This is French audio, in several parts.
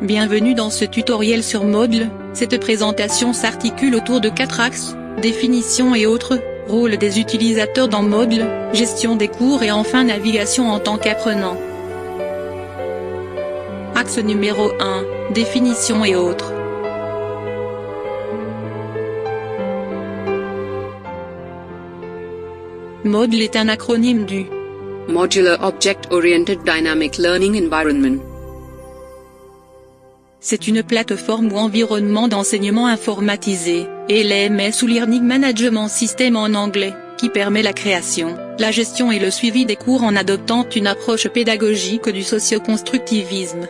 Bienvenue dans ce tutoriel sur Moodle. Cette présentation s'articule autour de 4 axes: définition et autres, rôle des utilisateurs dans Moodle, gestion des cours et enfin navigation en tant qu'apprenant. Axe numéro 1, définition et autres. Moodle est un acronyme du Modular Object Oriented Dynamic Learning Environment. C'est une plateforme ou environnement d'enseignement informatisé, LMS ou Learning Management System en anglais, qui permet la création, la gestion et le suivi des cours en adoptant une approche pédagogique du socioconstructivisme.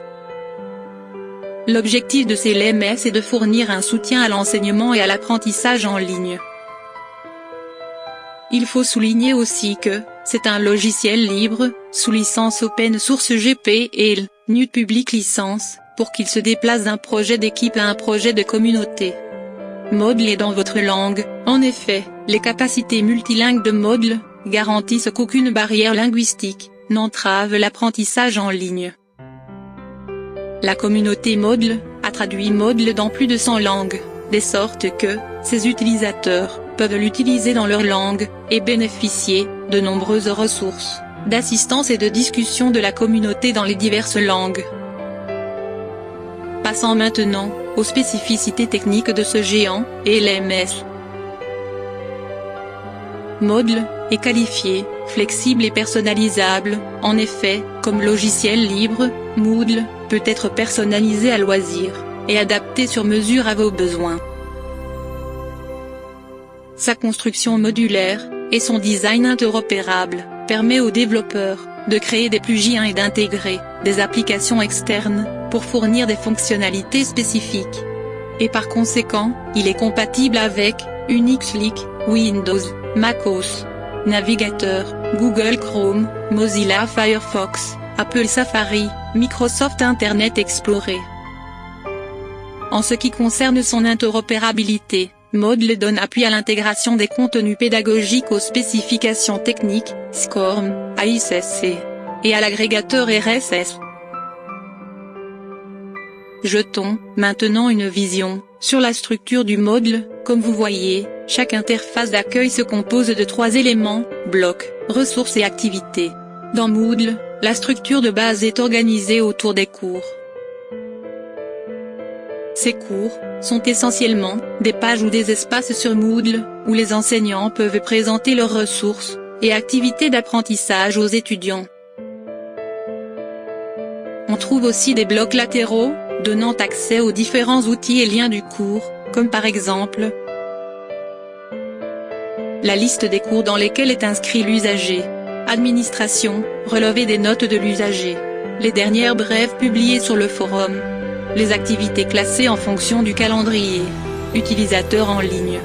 L'objectif de ces LMS est de fournir un soutien à l'enseignement et à l'apprentissage en ligne. Il faut souligner aussi que c'est un logiciel libre, sous licence open source GPL, GNU Public Licence, pour qu'il se déplace d'un projet d'équipe à un projet de communauté. Moodle est dans votre langue. En effet, les capacités multilingues de Moodle garantissent qu'aucune barrière linguistique n'entrave l'apprentissage en ligne. La communauté Moodle a traduit Moodle dans plus de 100 langues, de sorte que ses utilisateurs peuvent l'utiliser dans leur langue et bénéficier de nombreuses ressources, d'assistance et de discussion de la communauté dans les diverses langues. Passons maintenant aux spécificités techniques de ce géant LMS. Moodle est qualifié, flexible et personnalisable. En effet, comme logiciel libre, Moodle peut être personnalisé à loisir et adapté sur mesure à vos besoins. Sa construction modulaire et son design interopérable permet aux développeurs de créer des plugins et d'intégrer des applications externes pour fournir des fonctionnalités spécifiques. Et par conséquent, il est compatible avec Unix, Linux, Windows, macOS, navigateur, Google Chrome, Mozilla Firefox, Apple Safari, Microsoft Internet Explorer. En ce qui concerne son interopérabilité, Moodle donne appui à l'intégration des contenus pédagogiques aux spécifications techniques, SCORM, AISC, et à l'agrégateur RSS. Jetons maintenant une vision sur la structure du Moodle. Comme vous voyez, chaque interface d'accueil se compose de 3 éléments: blocs, ressources et activités. Dans Moodle, la structure de base est organisée autour des cours. Ces cours sont essentiellement des pages ou des espaces sur Moodle, où les enseignants peuvent présenter leurs ressources et activités d'apprentissage aux étudiants. On trouve aussi des blocs latéraux, donnant accès aux différents outils et liens du cours, comme par exemple la liste des cours dans lesquels est inscrit l'usager, administration, relevé des notes de l'usager, les dernières brèves publiées sur le forum, les activités classées en fonction du calendrier, utilisateur en ligne.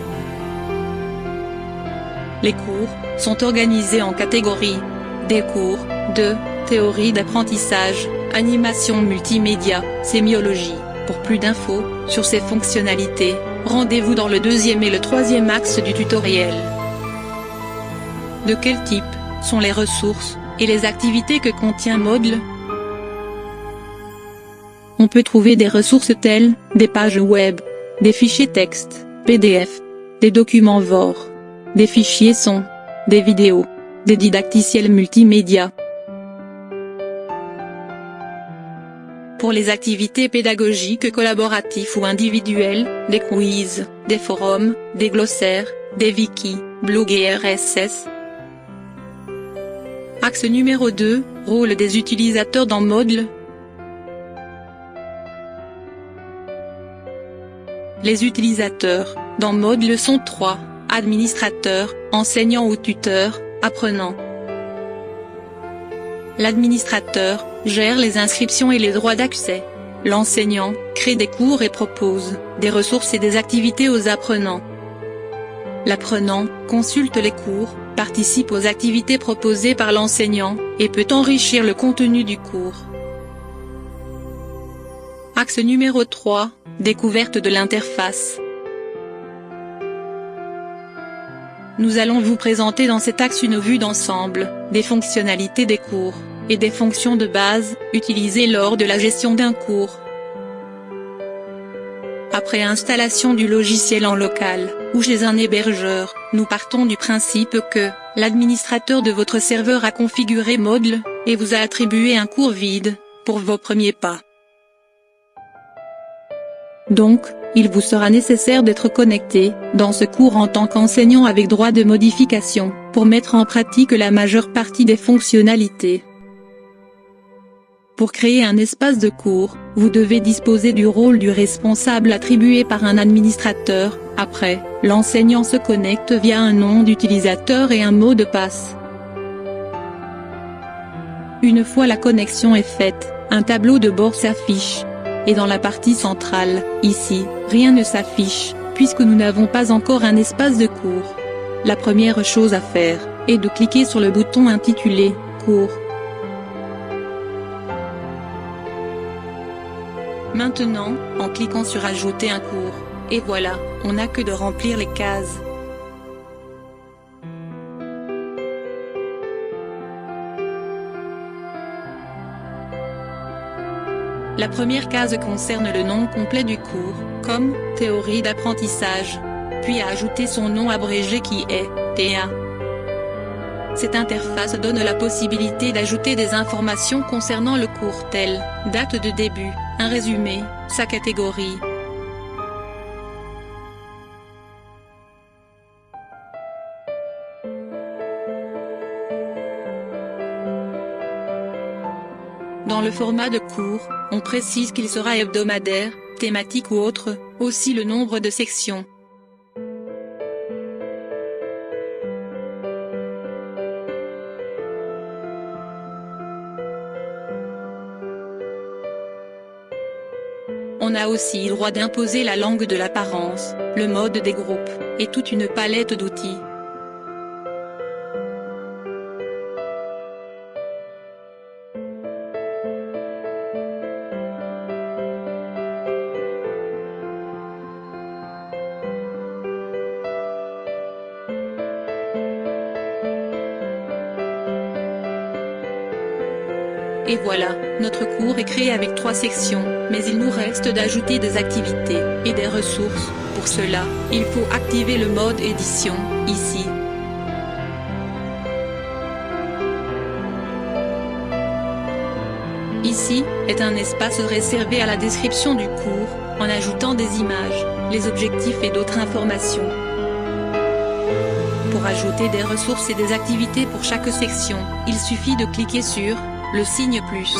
Les cours sont organisés en catégories: des cours de théorie d'apprentissage, animation multimédia, sémiologie. Pour plus d'infos sur ces fonctionnalités, rendez-vous dans le 2e et le 3e axe du tutoriel. De quel type sont les ressources et les activités que contient Moodle? On peut trouver des ressources telles des pages web, des fichiers texte, PDF, des documents VOR, des fichiers son, des vidéos, des didacticiels multimédia. Pour les activités pédagogiques collaboratives ou individuelles, des quiz, des forums, des glossaires, des wikis, blogs et RSS. Axe numéro 2, rôle des utilisateurs dans Moodle. Les utilisateurs dans Moodle sont 3, administrateurs, enseignants ou tuteurs, apprenants. L'administrateur gère les inscriptions et les droits d'accès. L'enseignant crée des cours et propose des ressources et des activités aux apprenants. L'apprenant consulte les cours, participe aux activités proposées par l'enseignant, et peut enrichir le contenu du cours. Axe numéro 3, découverte de l'interface. Nous allons vous présenter dans cet axe une vue d'ensemble des fonctionnalités des cours et des fonctions de base utilisées lors de la gestion d'un cours. après installation du logiciel en local, ou chez un hébergeur, nous partons du principe que l'administrateur de votre serveur a configuré Moodle, et vous a attribué un cours vide, pour vos premiers pas. Donc, il vous sera nécessaire d'être connecté, dans ce cours en tant qu'enseignant avec droit de modification, pour mettre en pratique la majeure partie des fonctionnalités. Pour créer un espace de cours, vous devez disposer du rôle du responsable attribué par un administrateur. Après, l'enseignant se connecte via un nom d'utilisateur et un mot de passe. Une fois la connexion est faite, un tableau de bord s'affiche. Et dans la partie centrale, ici, rien ne s'affiche, puisque nous n'avons pas encore un espace de cours. La première chose à faire est de cliquer sur le bouton intitulé « Cours ». Maintenant, en cliquant sur Ajouter un cours, et voilà, on n'a que de remplir les cases. La première case concerne le nom complet du cours, comme « Théorie d'apprentissage », puis à ajouter son nom abrégé qui est « TA ». Cette interface donne la possibilité d'ajouter des informations concernant le cours telles date de début, un résumé, sa catégorie. Dans le format de cours, on précise qu'il sera hebdomadaire, thématique ou autre, aussi le nombre de sections. On a aussi le droit d'imposer la langue de l'apparence, le mode des groupes, et toute une palette d'outils. Et voilà, notre cours est créé avec 3 sections, mais il nous reste d'ajouter des activités et des ressources. Pour cela, il faut activer le mode édition, ici. Ici, est un espace réservé à la description du cours, en ajoutant des images, les objectifs et d'autres informations. Pour ajouter des ressources et des activités pour chaque section, il suffit de cliquer sur le signe plus.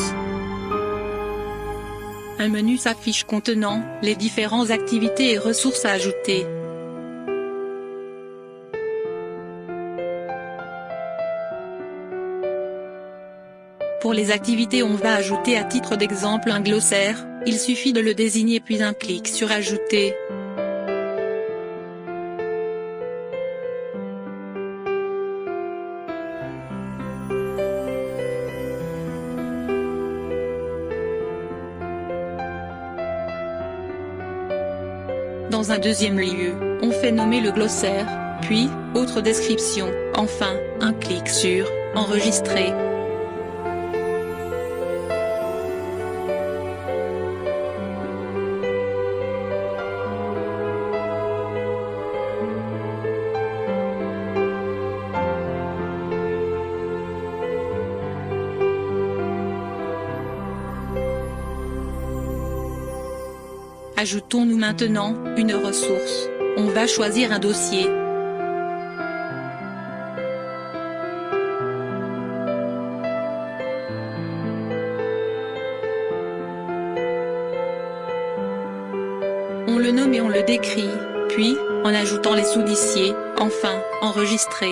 Un menu s'affiche contenant les différentes activités et ressources à ajouter. Pour les activités, on va ajouter à titre d'exemple un glossaire, il suffit de le désigner puis un clic sur Ajouter. Dans un deuxième lieu, on fait nommer le glossaire, puis, autre description, enfin, un clic sur « Enregistrer ». Ajoutons-nous maintenant une ressource. On va choisir un dossier. On le nomme et on le décrit, puis, en ajoutant les sous-dossiers, enfin, enregistrer.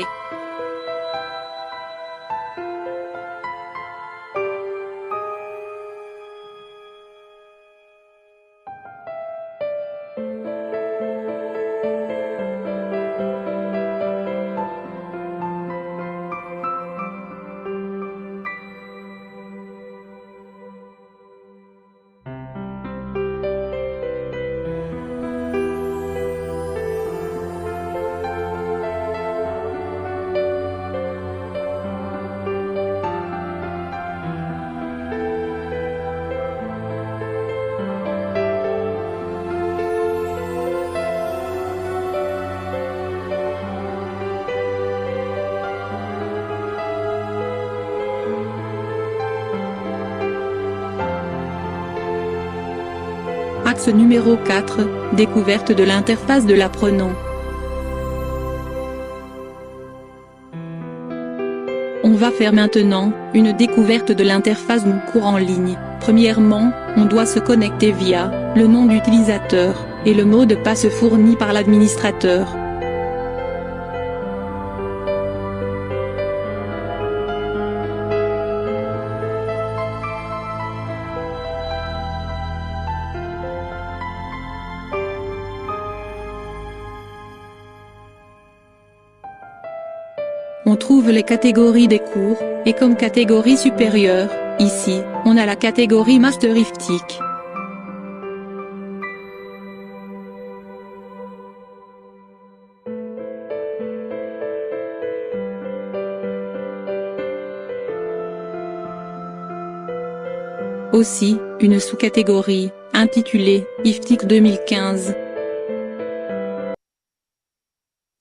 Axe numéro 4, découverte de l'interface de l'apprenant. On va faire maintenant une découverte de l'interface d'un cours en ligne. Premièrement, on doit se connecter via le nom d'utilisateur et le mot de passe fourni par l'administrateur. On trouve les catégories des cours, et comme catégorie supérieure, ici, on a la catégorie Master IFTIC. Aussi, une sous-catégorie, intitulée IFTIC 2015.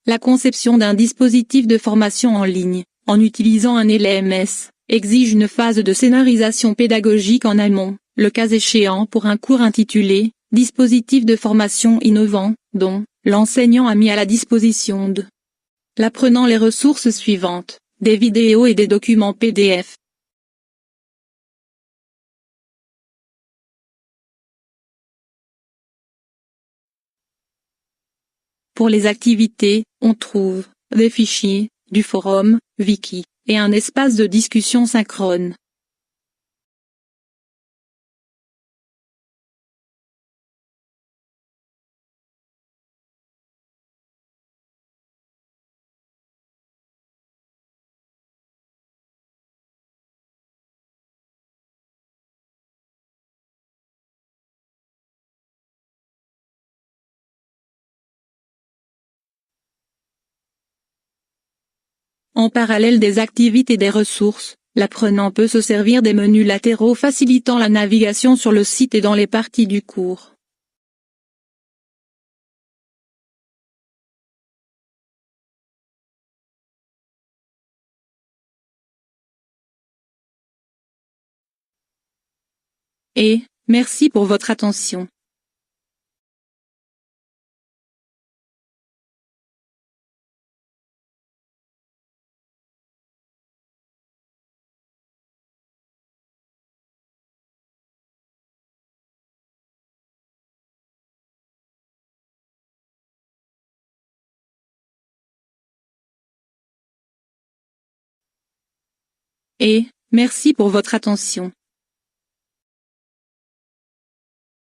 La conception d'un dispositif de formation en ligne, en utilisant un LMS, exige une phase de scénarisation pédagogique en amont, le cas échéant pour un cours intitulé « Dispositif de formation innovant », dont l'enseignant a mis à la disposition de l'apprenant les ressources suivantes, des vidéos et des documents PDF. Pour les activités, on trouve des fichiers, du forum, wiki, et un espace de discussion synchrone. En parallèle des activités et des ressources, l'apprenant peut se servir des menus latéraux facilitant la navigation sur le site et dans les parties du cours. Et, merci pour votre attention. Et, merci pour votre attention.